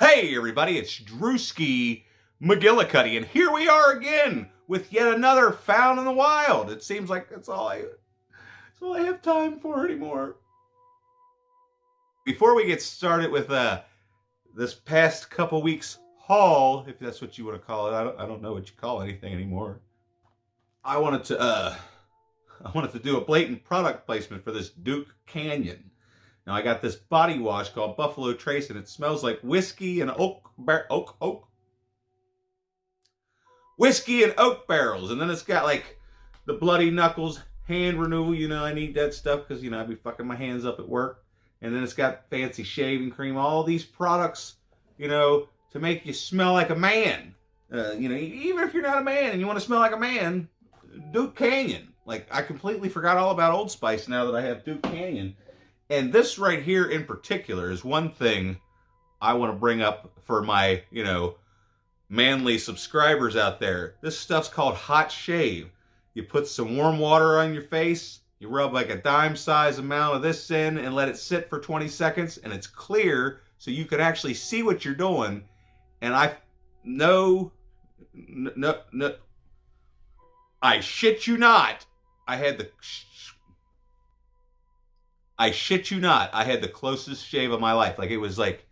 Hey everybody, it's Drewski McGillicuddy, and here we are again with yet another Found in the Wild. It seems like that's all I have time for anymore. Before we get started with this past couple weeks haul, if that's what you want to call it, I don't know what you call anything anymore. I wanted to do a blatant product placement for this Duke Canyon. Now I got this body wash called Buffalo Trace, and it smells like whiskey and whiskey and oak barrels. And then it's got like the Bloody Knuckles hand renewal. You know, I need that stuff because, you know, I'd be fucking my hands up at work. And then it's got fancy shaving cream. All these products, you know, to make you smell like a man. You know, even if you're not a man and you want to smell like a man, Duke Canyon. Like, I completely forgot all about Old Spice now that I have Duke Canyon. And this right here in particular is one thing I want to bring up for my, you know, manly subscribers out there. This stuff's called Hot Shave. You put some warm water on your face, you rub like a dime size amount of this in and let it sit for 20 seconds, and it's clear so you can actually see what you're doing. And I shit you not, I shit you not, I had the closest shave of my life. Like, it was like,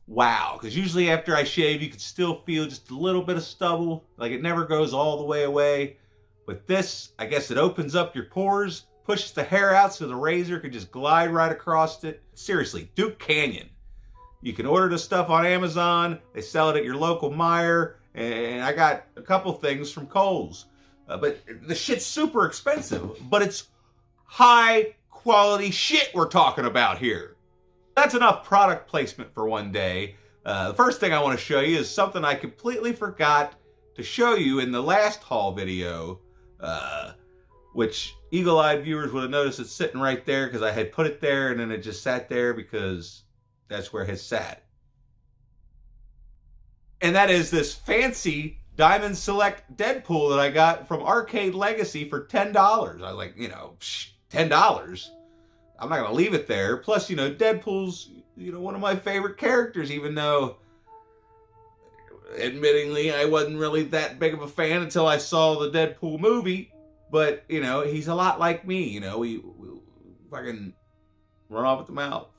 wow. Because usually after I shave, you can still feel just a little bit of stubble. Like, it never goes all the way away. But this, I guess it opens up your pores, pushes the hair out so the razor can just glide right across it. Seriously, Duke Canyon. You can order this stuff on Amazon. They sell it at your local Meijer. And I got a couple things from Kohl's. But the shit's super expensive. But it's high quality shit we're talking about here. That's enough product placement for one day. The first thing I want to show you is something I completely forgot to show you in the last haul video, which eagle-eyed viewers would have noticed it's sitting right there because I had put it there and then it just sat there because that's where it has sat. And that is this fancy Diamond Select Deadpool that I got from Arcade Legacy for $10. I was like, you know, $10? I'm not going to leave it there. Plus, you know, Deadpool's, you know, one of my favorite characters, even though, admittingly, I wasn't really that big of a fan until I saw the Deadpool movie. But, you know, he's a lot like me, you know, we fucking run off at the mouth.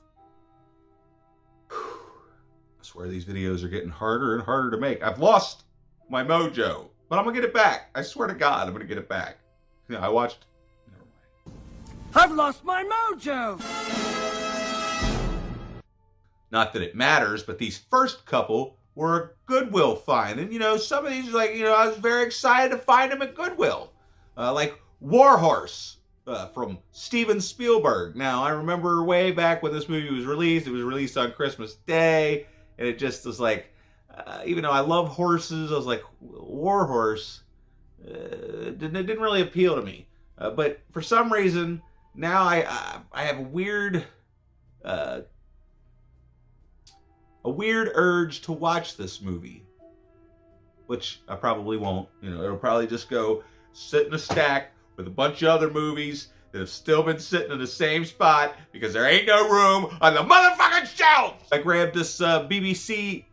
I swear these videos are getting harder and harder to make. I've lost my mojo, but I'm going to get it back. I swear to God, I'm going to get it back. You know, I watched... I've lost my mojo! Not that it matters, but these first couple were a Goodwill find. And, you know, some of these, like, you know, I was very excited to find them at Goodwill. Like Warhorse from Steven Spielberg. Now, I remember way back when this movie was released. It was released on Christmas Day. And it just was like, even though I love horses, I was like, Warhorse didn't really appeal to me. But for some reason... Now I have a weird urge to watch this movie, which I probably won't. You know, it'll probably just go sit in a stack with a bunch of other movies that have still been sitting in the same spot because there ain't no room on the motherfucking shelf. I grabbed this BBC.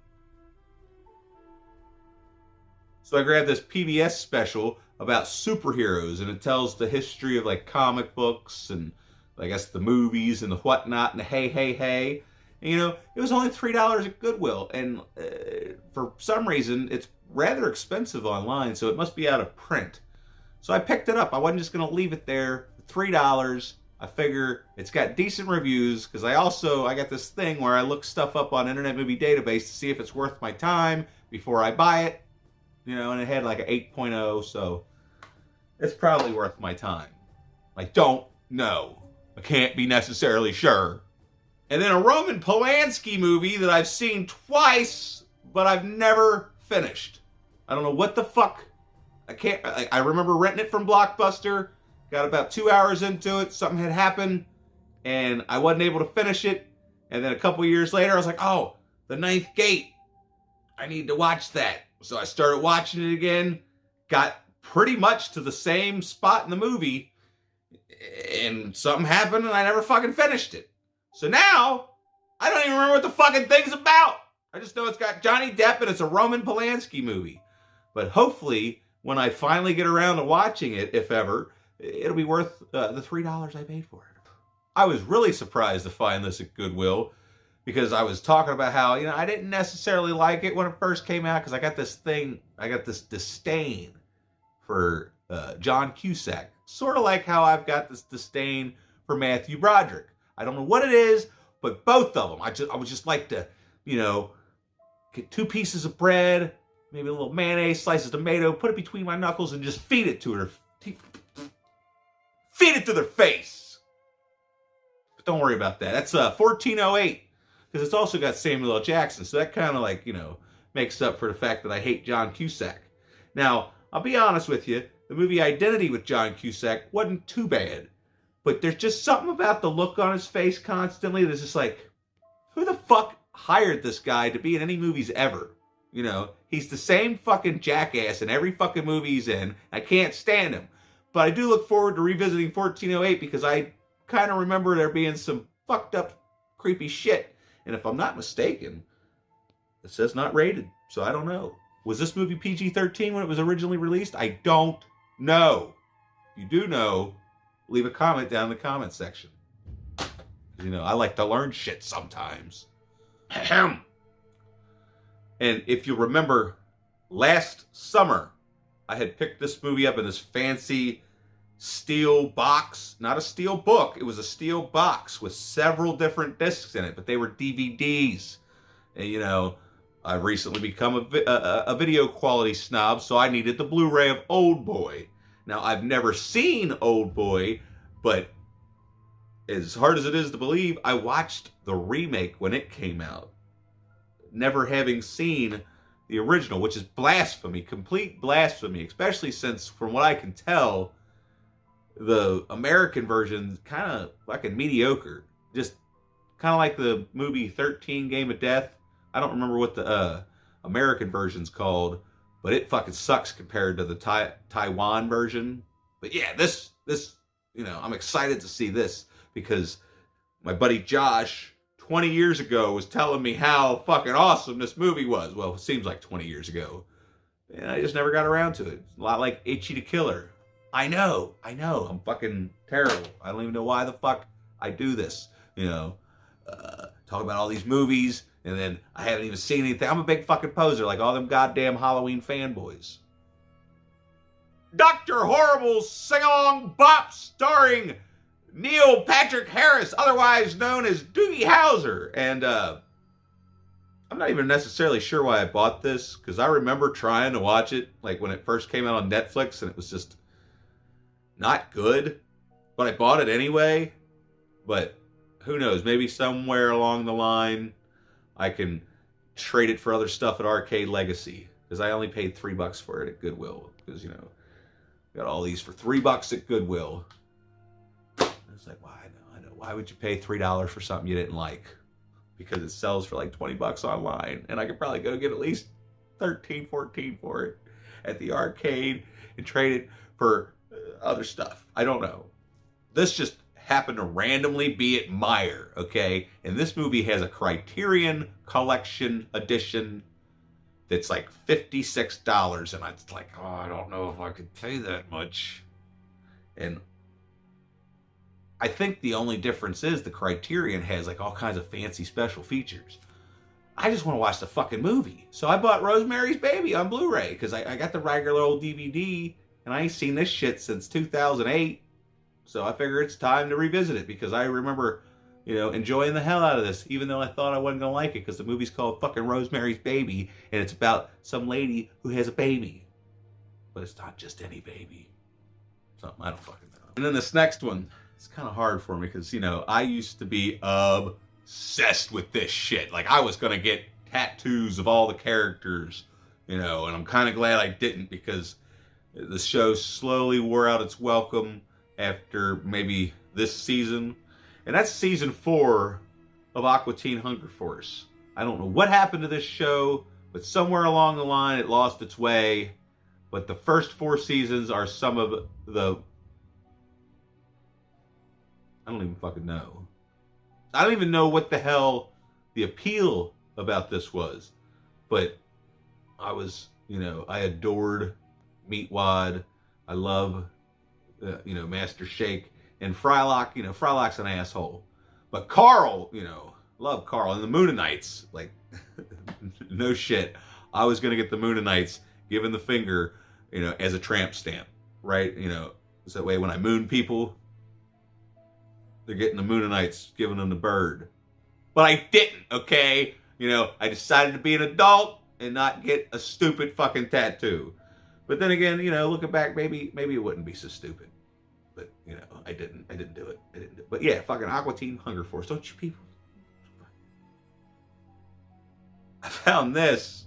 So I grabbed this PBS special about superheroes, and it tells the history of like comic books and I guess the movies and the whatnot and the hey. And, you know, it was only $3 at Goodwill, and for some reason it's rather expensive online, so it must be out of print. So I picked it up. I wasn't just going to leave it there. $3. I figure it's got decent reviews because I got this thing where I look stuff up on Internet Movie Database to see if it's worth my time before I buy it. You know, and it had like an 8.0, so it's probably worth my time. I don't know. I can't be necessarily sure. And then a Roman Polanski movie that I've seen twice, but I've never finished. I don't know what the fuck. I remember renting it from Blockbuster, got about 2 hours into it, something had happened, and I wasn't able to finish it. And then a couple years later, I was like, oh, The Ninth Gate. I need to watch that. So I started watching it again, got pretty much to the same spot in the movie, and something happened and I never fucking finished it. So now, I don't even remember what the fucking thing's about. I just know it's got Johnny Depp and it's a Roman Polanski movie. But hopefully, when I finally get around to watching it, if ever, it'll be worth the $3 I paid for it. I was really surprised to find this at Goodwill because I was talking about how, I didn't necessarily like it when it first came out because I got this disdain for John Cusack. Sort of like how I've got this disdain for Matthew Broderick. I don't know what it is, but both of them, I would just like to, get 2 pieces of bread, maybe a little mayonnaise, slices of tomato, put it between my knuckles, and just feed it to her. Feed it to their face. But don't worry about that. That's 1408, because it's also got Samuel L. Jackson, so that kind of makes up for the fact that I hate John Cusack. Now, I'll be honest with you, the movie Identity with John Cusack wasn't too bad, but there's just something about the look on his face constantly that's just like, who the fuck hired this guy to be in any movies ever? He's the same fucking jackass in every fucking movie he's in. I can't stand him. But I do look forward to revisiting 1408 because I kind of remember there being some fucked up, creepy shit. And if I'm not mistaken, it says not rated. So I don't know. Was this movie PG-13 when it was originally released? I don't know. If you do know, leave a comment down in the comment section. I like to learn shit sometimes. Ahem. And if you remember, last summer, I had picked this movie up in this fancy steel box. Not a steel book. It was a steel box with several different discs in it, but they were DVDs. And, I've recently become a video quality snob, so I needed the Blu-ray of Old Boy. Now, I've never seen Old Boy, but as hard as it is to believe, I watched the remake when it came out, never having seen the original, which is blasphemy, complete blasphemy, especially since, from what I can tell, the American version kind of fucking mediocre. Just kind of like the movie 13 Game of Death. I don't remember what the American version's called, but it fucking sucks compared to the Taiwan version. But yeah, this I'm excited to see this because my buddy Josh 20 years ago was telling me how fucking awesome this movie was. Well, it seems like 20 years ago. And I just never got around to it. It's a lot like Itchy the Killer. I know. I'm fucking terrible. I don't even know why the fuck I do this. Talk about all these movies, and then I haven't even seen anything. I'm a big fucking poser, like all them goddamn Halloween fanboys. Dr. Horrible's Sing-Along Bop, starring Neil Patrick Harris, otherwise known as Doogie Howser. And I'm not even necessarily sure why I bought this, because I remember trying to watch it like when it first came out on Netflix, and it was just not good. But I bought it anyway. But who knows? Maybe somewhere along the line I can trade it for other stuff at Arcade Legacy, because I only paid $3 for it at Goodwill, because got all these for $3 at Goodwill. It's like, why? I know. Why would you pay $3 for something you didn't like? Because it sells for like $20 online, and I could probably go get at least 13, 14 for it at the arcade and trade it for other stuff. I don't know. This just happened to randomly be at Meijer, okay? And this movie has a Criterion Collection edition that's like $56, and it's like, oh, I don't know if I could pay that much. And I think the only difference is the Criterion has like all kinds of fancy special features. I just want to watch the fucking movie. So I bought Rosemary's Baby on Blu-ray because I got the regular old DVD, and I ain't seen this shit since 2008. So I figure it's time to revisit it because I remember, enjoying the hell out of this, even though I thought I wasn't going to like it because the movie's called fucking Rosemary's Baby, and it's about some lady who has a baby. But it's not just any baby. Something I don't fucking know. And then this next one, it's kind of hard for me because, I used to be obsessed with this shit. Like, I was going to get tattoos of all the characters, and I'm kind of glad I didn't because the show slowly wore out its welcome after maybe this season. And that's season 4 of Aqua Teen Hunger Force. I don't know what happened to this show, but somewhere along the line it lost its way. But the first 4 seasons are some of the... I don't even fucking know. I don't even know what the hell the appeal about this was. But I was, I adored Meatwad. I love, Master Shake. And Frylock, Frylock's an asshole. But Carl, love Carl. And the Moonanites, like, no shit. I was going to get the Moonanites giving the finger, as a tramp stamp, right? So that way when I moon people, they're getting the Moonanites, giving them the bird. But I didn't, okay? I decided to be an adult and not get a stupid fucking tattoo. But then again, looking back, maybe it wouldn't be so stupid. But, I didn't do it. But yeah, fucking Aqua Teen Hunger Force. Don't you people? I found this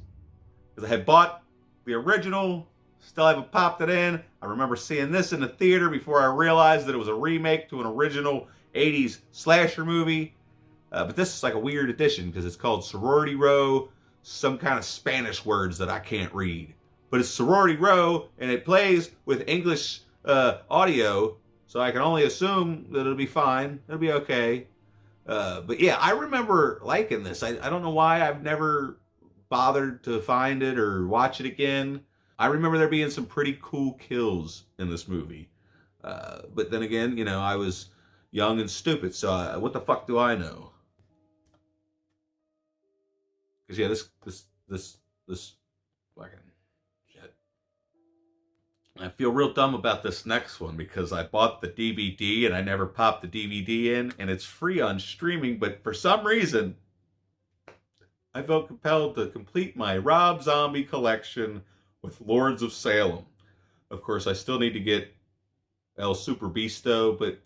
because I had bought the original, still haven't popped it in. I remember seeing this in the theater before I realized that it was a remake to an original 80s slasher movie. But this is like a weird edition because it's called Sorority Row, some kind of Spanish words that I can't read. But it's Sorority Row, and it plays with English audio, so I can only assume that it'll be fine. It'll be okay. But yeah, I remember liking this. I don't know why I've never bothered to find it or watch it again. I remember there being some pretty cool kills in this movie. But then again, I was young and stupid, so what the fuck do I know? Because yeah, this fucking shit. I feel real dumb about this next one because I bought the DVD and I never popped the DVD in, and it's free on streaming, but for some reason, I felt compelled to complete my Rob Zombie collection with Lords of Salem. Of course, I still need to get El Super Beasto, but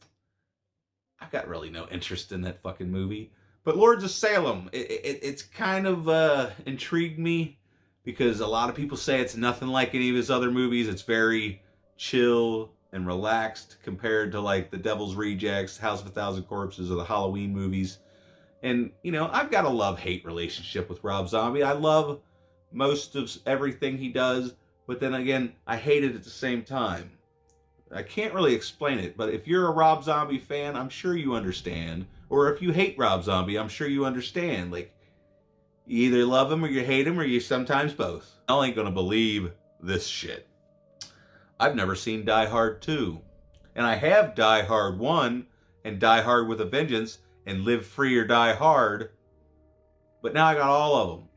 I've got really no interest in that fucking movie. But Lords of Salem, it's kind of intrigued me because a lot of people say it's nothing like any of his other movies. It's very chill and relaxed compared to like The Devil's Rejects, House of a Thousand Corpses, or the Halloween movies. And, I've got a love-hate relationship with Rob Zombie. I love most of everything he does, but then again, I hate it at the same time. I can't really explain it, but if you're a Rob Zombie fan, I'm sure you understand. Or if you hate Rob Zombie, I'm sure you understand. Like, you either love him or you hate him, or you sometimes both. I ain't gonna believe this shit. I've never seen Die Hard 2. And I have Die Hard 1 and Die Hard with a Vengeance and Live Free or Die Hard. But now I got all of them.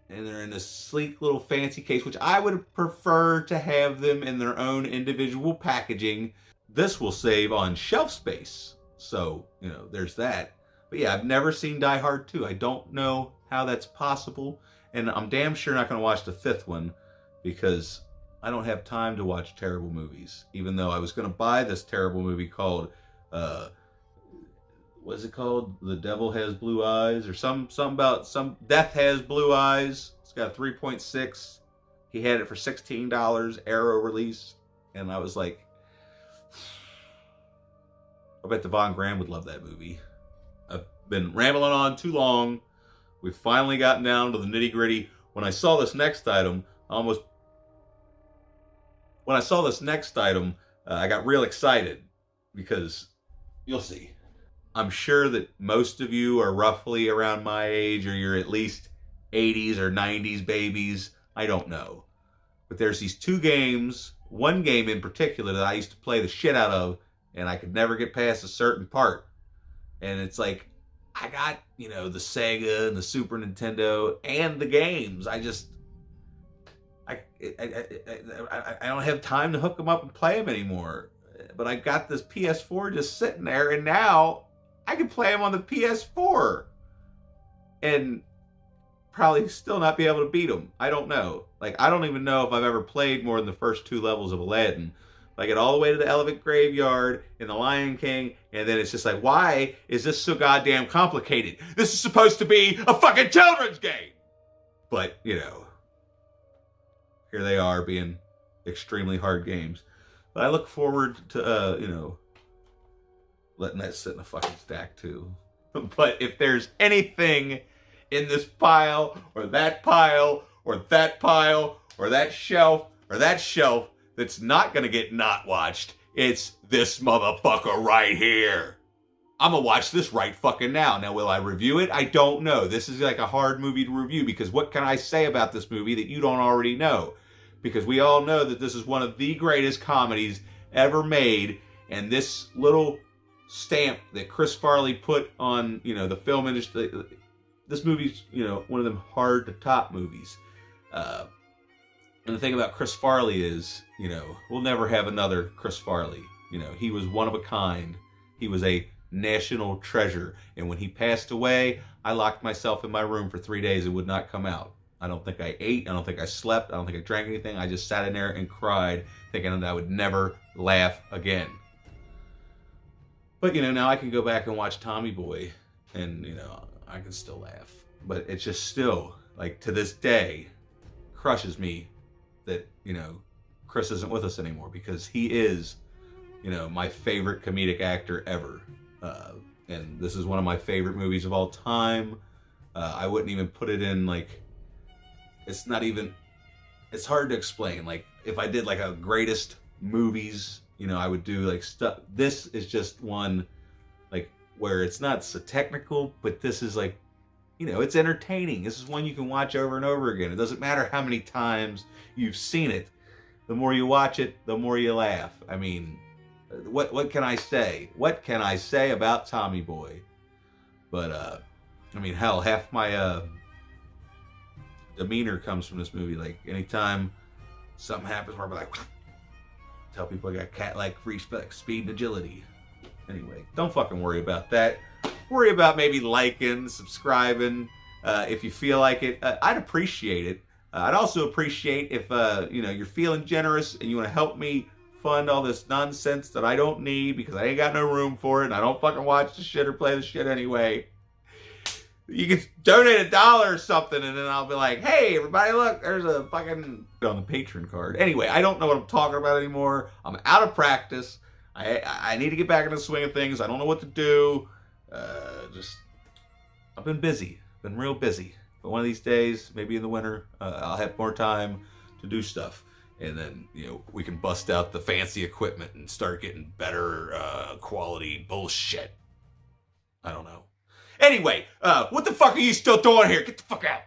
And they're in this sleek little fancy case, which I would prefer to have them in their own individual packaging. This will save on shelf space. So, there's that. But yeah, I've never seen Die Hard 2. I don't know how that's possible. And I'm damn sure not going to watch the fifth one because I don't have time to watch terrible movies. Even though I was going to buy this terrible movie called, what is it called? The Devil Has Blue Eyes, or something about some Death Has Blue Eyes. It's got a 3.6. He had it for $16, Arrow release, and I was like, I bet Devon Graham would love that movie. I've been rambling on too long. We've finally gotten down to the nitty gritty. When I saw this next item, I got real excited because you'll see. I'm sure that most of you are roughly around my age, or you're at least 80s or 90s babies. I don't know. But there's these two games, one game in particular that I used to play the shit out of, and I could never get past a certain part. And it's like, I got, the Sega and the Super Nintendo and the games. I don't have time to hook them up and play them anymore. But I got this PS4 just sitting there, and now I can play them on the PS4 and probably still not be able to beat them. I don't know. Like, I don't even know if I've ever played more than the first two levels of Aladdin. I get all the way to the Elephant Graveyard in The Lion King, and then it's just like, why is this so goddamn complicated? This is supposed to be a fucking children's game! But, here they are being extremely hard games. But I look forward to, letting that sit in a fucking stack too. But if there's anything in this pile, or that pile, or that pile, or that shelf, that's not gonna get not watched, it's this motherfucker right here. I'm gonna watch this right fucking now. Now, will I review it? I don't know. This is like a hard movie to review because what can I say about this movie that you don't already know? Because we all know that this is one of the greatest comedies ever made, and this little stamp that Chris Farley put on, the film industry, this movie's, one of them hard to top movies. And the thing about Chris Farley is, we'll never have another Chris Farley. He was one of a kind. He was a national treasure. And when he passed away, I locked myself in my room for 3 days and would not come out. I don't think I ate. I don't think I slept. I don't think I drank anything. I just sat in there and cried, thinking that I would never laugh again. But, now I can go back and watch Tommy Boy, and, I can still laugh. But it's just still, like, to this day, crushes me that, Chris isn't with us anymore, because he is, my favorite comedic actor ever. And this is one of my favorite movies of all time. I wouldn't even put it in, like, it's hard to explain. Like, if I did, like, a greatest movies, I would do, like, stuff. This is just one, like, where it's not so technical, but this is, like, it's entertaining. This is one you can watch over and over again. It doesn't matter how many times you've seen it. The more you watch it, the more you laugh. I mean, what can I say? What can I say about Tommy Boy? But, hell, half my demeanor comes from this movie. Like, anytime something happens where I'm like, tell people I got cat-like free speed and agility. Anyway, don't fucking worry about that. Worry about maybe liking, subscribing, if you feel like it. I'd appreciate it. I'd also appreciate if, you're feeling generous and you want to help me fund all this nonsense that I don't need because I ain't got no room for it and I don't fucking watch the shit or play the shit anyway. You can donate $1 or something, and then I'll be like, hey, everybody, look, there's a fucking on the Patreon card. Anyway, I don't know what I'm talking about anymore. I'm out of practice. I need to get back in the swing of things. I don't know what to do. I've been busy. Been real busy. But one of these days, maybe in the winter, I'll have more time to do stuff. And then, we can bust out the fancy equipment and start getting better quality bullshit. I don't know. Anyway, what the fuck are you still doing here? Get the fuck out.